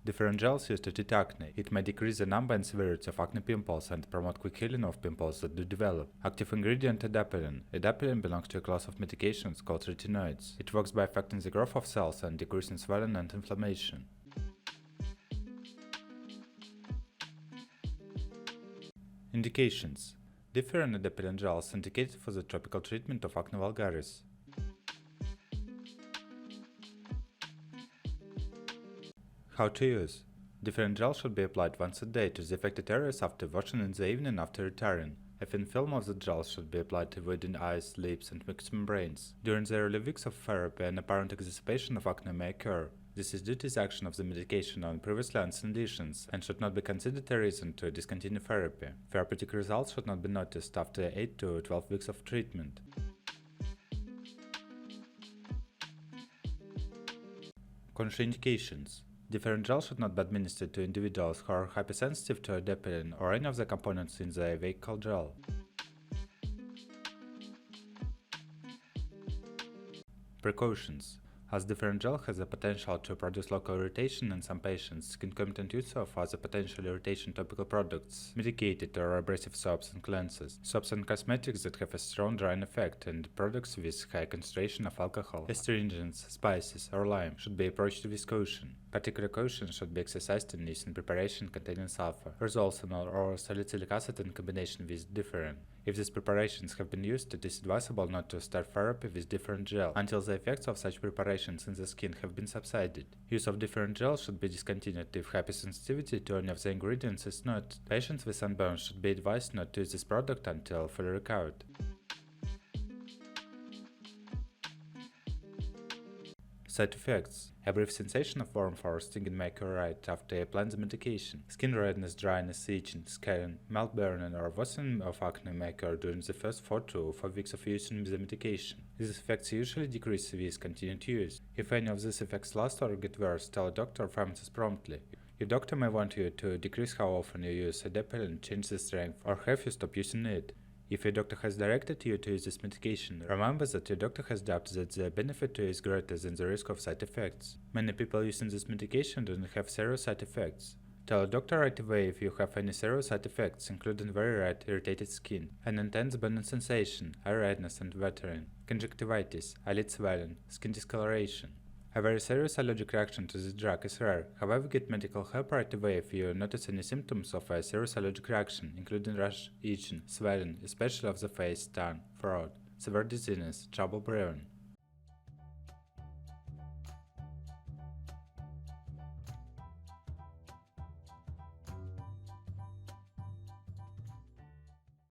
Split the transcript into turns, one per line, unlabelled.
Different gels used to treat acne. It may decrease the number and severity of acne pimples and promote quick healing of pimples that do develop. Active ingredient adapalene. Adapalene belongs to a class of medications called retinoids. It works by affecting the growth of cells and decreasing swelling and inflammation. Indications. Differin adapalene gels indicated for the topical treatment of acne vulgaris. How to use. Differin gel should be applied once a day to the affected areas after washing in the evening after retiring. A thin film of the gel should be applied avoiding eyes, lips, and mucous membranes. During the early weeks of therapy, an apparent exacerbation of acne may occur. This is due to the action of the medication on previously unseen lesions and should not be considered a reason to discontinue therapy. Therapeutic results should not be noticed after 8 to 12 weeks of treatment. Contraindications. Differin gel should not be administered to individuals who are hypersensitive to adapalene or any of the components in the vehicle gel. Precautions. As different gel has the potential to produce local irritation in some patients, concomitant use of other potential irritation topical products, medicated or abrasive soaps and cleansers, soaps and cosmetics that have a strong drying effect, and products with high concentration of alcohol, astringents, spices, or lime should be approached with caution. Particular caution should be exercised in using preparation containing sulfur, resolvenol, or salicylic acid in combination with differin. If these preparations have been used, it is advisable not to start therapy with different gel until the effects of such preparations in the skin have been subsided. Use of different gel should be discontinued if hypersensitivity to any of the ingredients is not. Patients with sunburns should be advised not to use this product until fully recovered. Side effects. A brief sensation of warmth or stinging may occur right after applying the medication. Skin redness, dryness, itching, scaling, mild burning, or worsening of acne may occur during the first 4 to 5 weeks of using the medication. These effects usually decrease with continued use. If any of these effects last or get worse, tell a doctor or pharmacist promptly. Your doctor may want you to decrease how often you use adapalene, change the strength, or have you stop using it. If your doctor has directed you to use this medication, remember that your doctor has doubted that the benefit to you is greater than the risk of side effects. Many people using this medication don't have serious side effects. Tell a doctor right away if you have any serious side effects, including very red, irritated skin, an intense burning sensation, eye redness and watering, conjunctivitis, eyelid swelling, skin discoloration. A very serious allergic reaction to this drug is rare, however get medical help right away if you notice any symptoms of a serious allergic reaction, including rash, itching, swelling, especially of the face, tongue, throat, severe dizziness, trouble breathing.